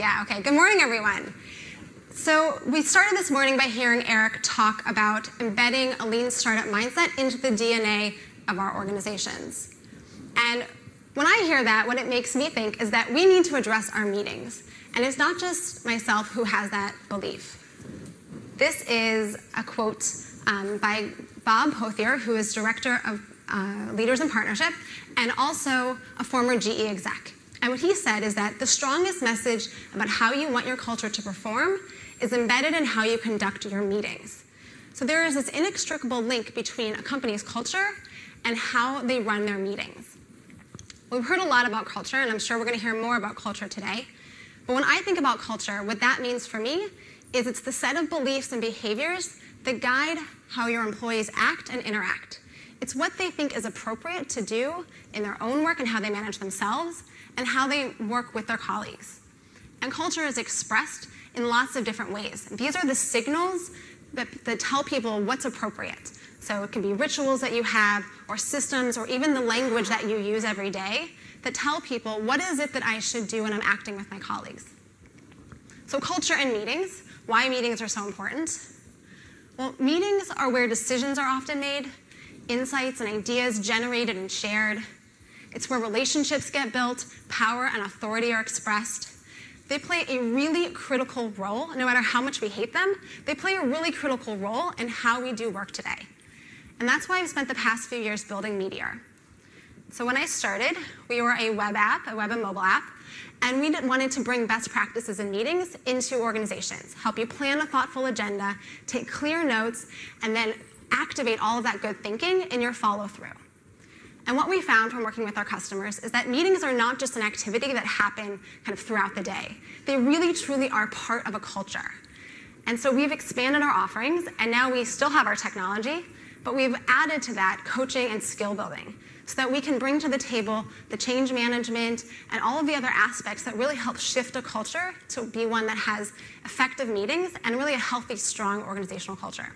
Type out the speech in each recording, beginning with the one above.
Yeah, okay. Good morning, everyone. So we started this morning by hearing Eric talk about embedding a lean startup mindset into the DNA of our organizations. And when I hear that, what it makes me think is that we need to address our meetings. And it's not just myself who has that belief. This is a quote by Bob Pothier, who is Director of Leaders in Partnership and also a former GE exec. And what he said is that the strongest message about how you want your culture to perform is embedded in how you conduct your meetings. So there is this inextricable link between a company's culture and how they run their meetings. We've heard a lot about culture, and I'm sure we're going to hear more about culture today. But when I think about culture, what that means for me is it's the set of beliefs and behaviors that guide how your employees act and interact. It's what they think is appropriate to do in their own work and how they manage themselves and how they work with their colleagues. And culture is expressed in lots of different ways. These are the signals that tell people what's appropriate. So it can be rituals that you have or systems or even the language that you use every day that tell people what is it that I should do when I'm acting with my colleagues. So culture and meetings, why meetings are so important. Well, meetings are where decisions are often made, insights and ideas generated and shared. It's where relationships get built, power and authority are expressed. They play a really critical role, no matter how much we hate them, they play a really critical role in how we do work today. And that's why I've spent the past few years building Meteor. So when I started, we were a web app, a web and mobile app, and we wanted to bring best practices in meetings into organizations, help you plan a thoughtful agenda, take clear notes, and then activate all of that good thinking in your follow-through. And what we found from working with our customers is that meetings are not just an activity that happen kind of throughout the day. They really, truly are part of a culture. And so we've expanded our offerings, and now we still have our technology, but we've added to that coaching and skill building so that we can bring to the table the change management and all of the other aspects that really help shift a culture to be one that has effective meetings and really a healthy, strong organizational culture.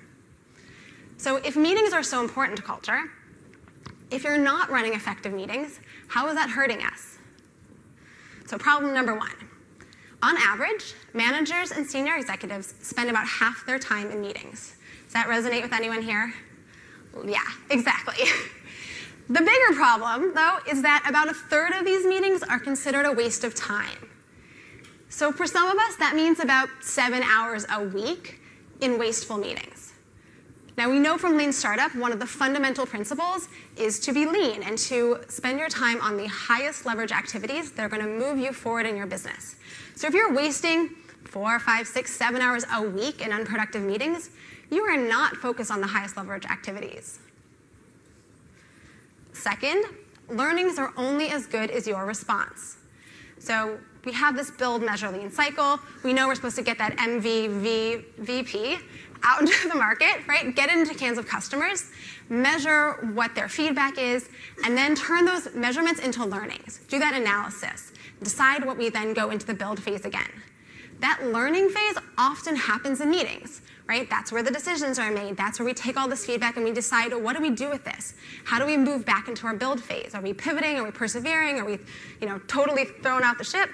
So if meetings are so important to culture, if you're not running effective meetings, how is that hurting us? So problem number one. On average, managers and senior executives spend about half their time in meetings. Does that resonate with anyone here? Yeah, exactly. The bigger problem, though, is that about a third of these meetings are considered a waste of time. So for some of us, that means about 7 hours a week in wasteful meetings. Now, we know from Lean Startup, one of the fundamental principles is to be lean and to spend your time on the highest leverage activities that are going to move you forward in your business. So if you're wasting 4, 5, 6, 7 hours a week in unproductive meetings, you are not focused on the highest leverage activities. Second, learnings are only as good as your response. So we have this build, measure, lean cycle. We know we're supposed to get that MVP out into the market, right? Get it into hands of customers, measure what their feedback is, and then turn those measurements into learnings. Do that analysis. Decide what we then go into the build phase again. That learning phase often happens in meetings, right? That's where the decisions are made. That's where we take all this feedback and we decide, what do we do with this? How do we move back into our build phase? Are we pivoting? Are we persevering? Are we, totally throwing out the ship?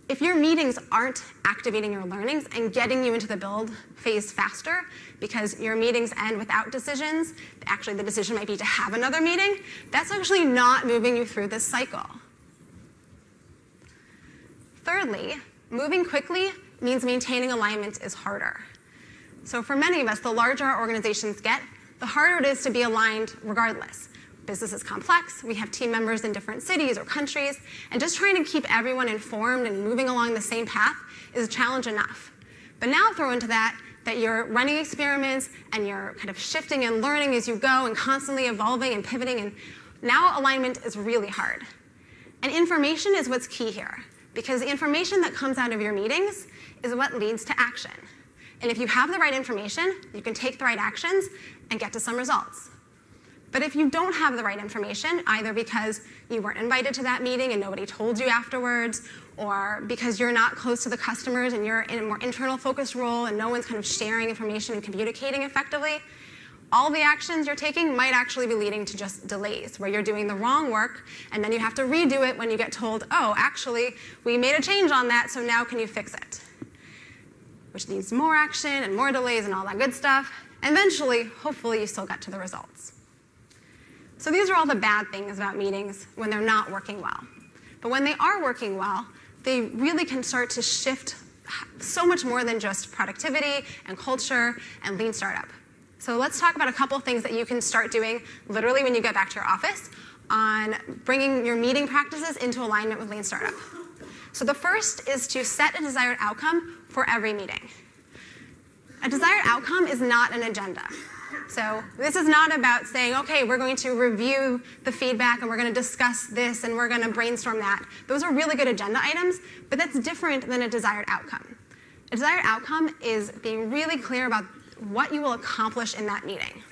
If your meetings aren't activating your learnings and getting you into the build phase faster because your meetings end without decisions, actually the decision might be to have another meeting, that's actually not moving you through this cycle. Thirdly, moving quickly means maintaining alignment is harder. So for many of us, the larger our organizations get, the harder it is to be aligned regardless. Business is complex, we have team members in different cities or countries, and just trying to keep everyone informed and moving along the same path is a challenge enough. But now throw into that you're running experiments and you're kind of shifting and learning as you go and constantly evolving and pivoting, and now alignment is really hard. And information is what's key here, because the information that comes out of your meetings is what leads to action. And if you have the right information, you can take the right actions and get to some results. But if you don't have the right information, either because you weren't invited to that meeting and nobody told you afterwards, or because you're not close to the customers and you're in a more internal focused role and no one's kind of sharing information and communicating effectively, all the actions you're taking might actually be leading to just delays, where you're doing the wrong work, and then you have to redo it when you get told, oh, actually, we made a change on that, so now can you fix it? Which needs more action and more delays and all that good stuff. And eventually, hopefully, you still get to the results. So these are all the bad things about meetings when they're not working well. But when they are working well, they really can start to shift so much more than just productivity and culture and lean startup. So let's talk about a couple things that you can start doing literally when you get back to your office on bringing your meeting practices into alignment with lean startup. So the first is to set a desired outcome for every meeting. A desired outcome is not an agenda. So this is not about saying, okay, we're going to review the feedback and we're going to discuss this and we're going to brainstorm that. Those are really good agenda items, but that's different than a desired outcome. A desired outcome is being really clear about what you will accomplish in that meeting.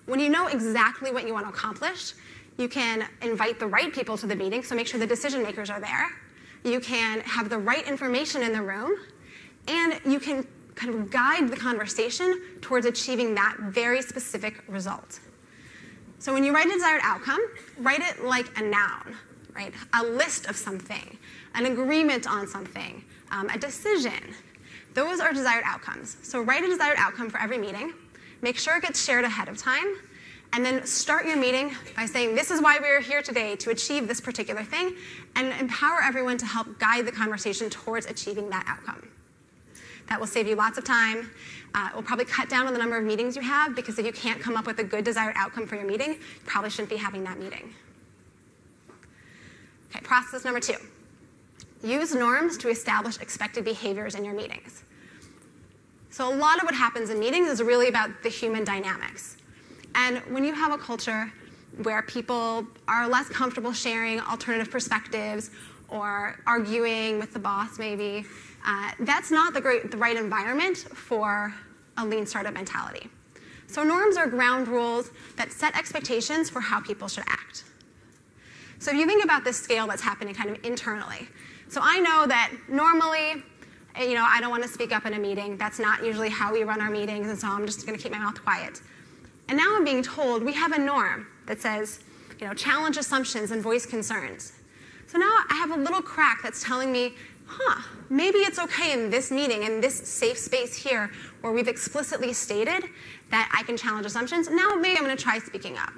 When you know exactly what you want to accomplish, you can invite the right people to the meeting, so make sure the decision makers are there. You can have the right information in the room, and you can kind of guide the conversation towards achieving that very specific result. So when you write a desired outcome, write it like a noun, right? A list of something, an agreement on something, a decision. Those are desired outcomes. So write a desired outcome for every meeting, make sure it gets shared ahead of time, and then start your meeting by saying, this is why we're here today, to achieve this particular thing, and empower everyone to help guide the conversation towards achieving that outcome. That will save you lots of time. It will probably cut down on the number of meetings you have, because if you can't come up with a good desired outcome for your meeting, you probably shouldn't be having that meeting. Okay, process number 2. Use norms to establish expected behaviors in your meetings. So a lot of what happens in meetings is really about the human dynamics. And when you have a culture where people are less comfortable sharing alternative perspectives or arguing with the boss maybe, that's not the right environment for a lean startup mentality. So norms are ground rules that set expectations for how people should act. So if you think about this scale that's happening kind of internally, so I know that normally, I don't want to speak up in a meeting. That's not usually how we run our meetings, and so I'm just going to keep my mouth quiet. And now I'm being told we have a norm that says, challenge assumptions and voice concerns. So now I have a little crack that's telling me, maybe it's okay in this meeting, in this safe space here, where we've explicitly stated that I can challenge assumptions. Now maybe I'm going to try speaking up.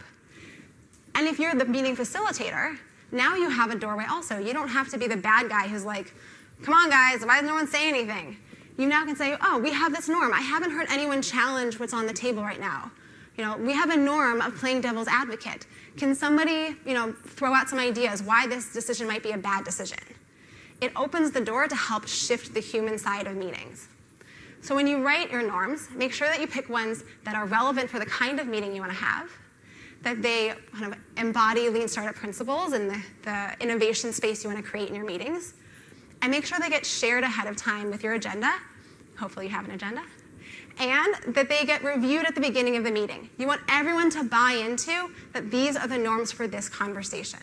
And if you're the meeting facilitator, now you have a doorway also. You don't have to be the bad guy who's like, come on guys, why does no one say anything? You now can say, oh, we have this norm. I haven't heard anyone challenge what's on the table right now. We have a norm of playing devil's advocate. Can somebody, throw out some ideas why this decision might be a bad decision? It opens the door to help shift the human side of meetings. So when you write your norms, make sure that you pick ones that are relevant for the kind of meeting you want to have, that they kind of embody lean startup principles and the innovation space you want to create in your meetings, and make sure they get shared ahead of time with your agenda. Hopefully you have an agenda. And that they get reviewed at the beginning of the meeting. You want everyone to buy into that these are the norms for this conversation.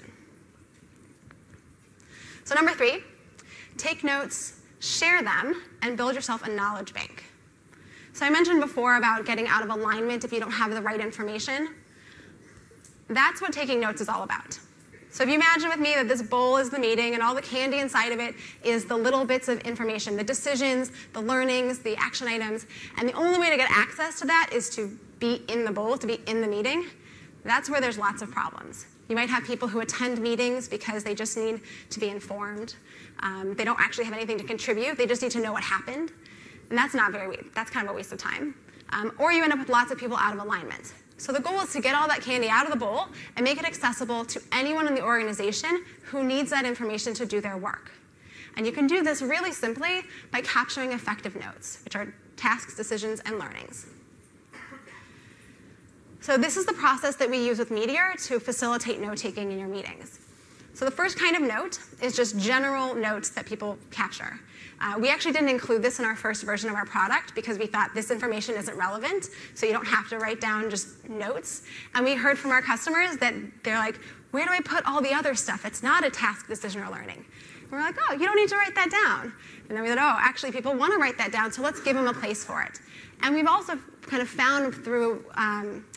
So number 3, take notes, share them, and build yourself a knowledge bank. So I mentioned before about getting out of alignment if you don't have the right information. That's what taking notes is all about. So if you imagine with me that this bowl is the meeting and all the candy inside of it is the little bits of information, the decisions, the learnings, the action items, and the only way to get access to that is to be in the bowl, to be in the meeting, that's where there's lots of problems. You might have people who attend meetings because they just need to be informed. They don't actually have anything to contribute. They just need to know what happened. And that's kind of a waste of time. Or you end up with lots of people out of alignment. So the goal is to get all that candy out of the bowl and make it accessible to anyone in the organization who needs that information to do their work. And you can do this really simply by capturing effective notes, which are tasks, decisions, and learnings. So this is the process that we use with Meteor to facilitate note-taking in your meetings. So the first kind of note is just general notes that people capture. We actually didn't include this in our first version of our product because we thought this information isn't relevant, so you don't have to write down just notes. And we heard from our customers that they're like, where do I put all the other stuff? It's not a task, decision, or learning. And we're like, oh, you don't need to write that down. And then we thought, oh, actually, people want to write that down, so let's give them a place for it. And we've also kind of found through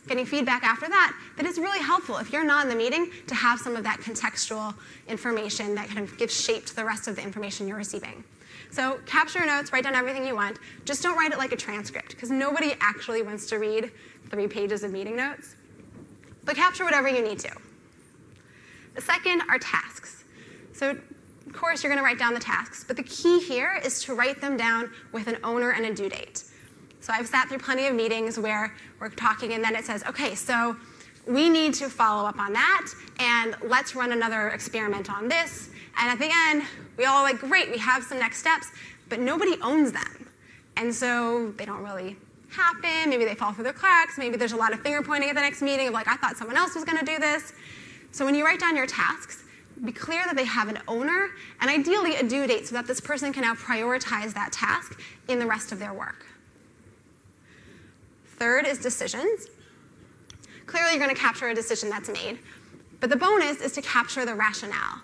getting feedback after that it's really helpful if you're not in the meeting to have some of that contextual information that kind of gives shape to the rest of the information you're receiving. So capture your notes, write down everything you want. Just don't write it like a transcript, because nobody actually wants to read 3 pages of meeting notes. But capture whatever you need to. The second are tasks. So of course, you're going to write down the tasks, but the key here is to write them down with an owner and a due date. So I've sat through plenty of meetings where we're talking and then it says, okay, so we need to follow up on that, and let's run another experiment on this. And at the end, we all like, great, we have some next steps, but nobody owns them. And so they don't really happen. Maybe they fall through the cracks. Maybe there's a lot of finger pointing at the next meeting of like, I thought someone else was going to do this. So when you write down your tasks, be clear that they have an owner and ideally a due date so that this person can now prioritize that task in the rest of their work. Third is decisions. Clearly, you're going to capture a decision that's made, but the bonus is to capture the rationale.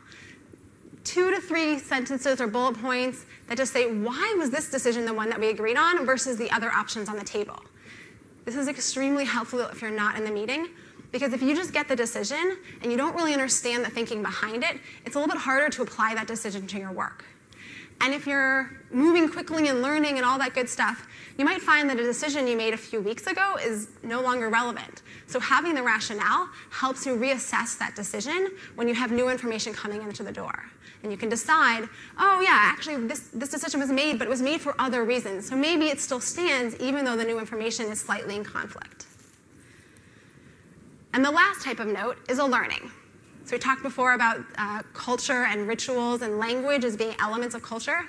2 to 3 sentences or bullet points that just say, why was this decision the one that we agreed on versus the other options on the table? This is extremely helpful if you're not in the meeting, because if you just get the decision and you don't really understand the thinking behind it, it's a little bit harder to apply that decision to your work. And if you're moving quickly and learning and all that good stuff, you might find that a decision you made a few weeks ago is no longer relevant. So having the rationale helps you reassess that decision when you have new information coming into the door. And you can decide, oh yeah, actually this decision was made, but it was made for other reasons. So maybe it still stands even though the new information is slightly in conflict. And the last type of note is a learning. So we talked before about culture and rituals and language as being elements of culture.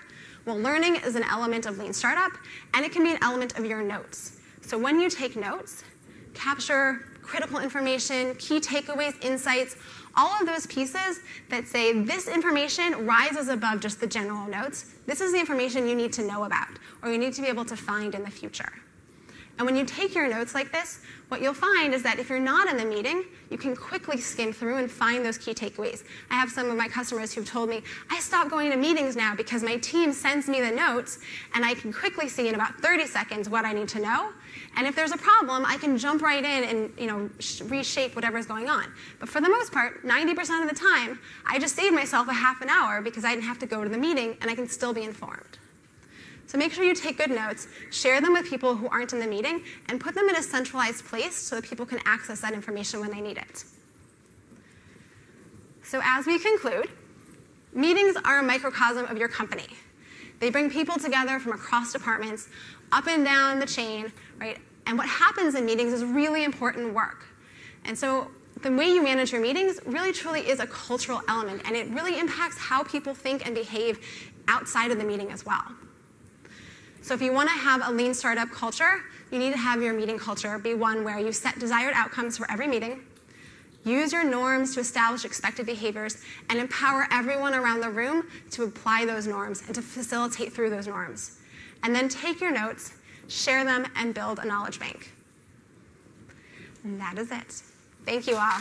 Well, learning is an element of Lean Startup, and it can be an element of your notes. So when you take notes, capture critical information, key takeaways, insights, all of those pieces that say this information rises above just the general notes. This is the information you need to know about, or you need to be able to find in the future. And when you take your notes like this, what you'll find is that if you're not in the meeting, you can quickly skim through and find those key takeaways. I have some of my customers who've told me, I stopped going to meetings now because my team sends me the notes, and I can quickly see in about 30 seconds what I need to know. And if there's a problem, I can jump right in and reshape whatever's going on. But for the most part, 90% of the time, I just saved myself a half an hour because I didn't have to go to the meeting, and I can still be informed. So make sure you take good notes, share them with people who aren't in the meeting, and put them in a centralized place so that people can access that information when they need it. So as we conclude, meetings are a microcosm of your company. They bring people together from across departments, up and down the chain, right? And what happens in meetings is really important work. And so the way you manage your meetings really truly is a cultural element, and it really impacts how people think and behave outside of the meeting as well. So if you want to have a lean startup culture, you need to have your meeting culture be one where you set desired outcomes for every meeting, use your norms to establish expected behaviors, and empower everyone around the room to apply those norms and to facilitate through those norms. And then take your notes, share them, and build a knowledge bank. And that is it. Thank you all.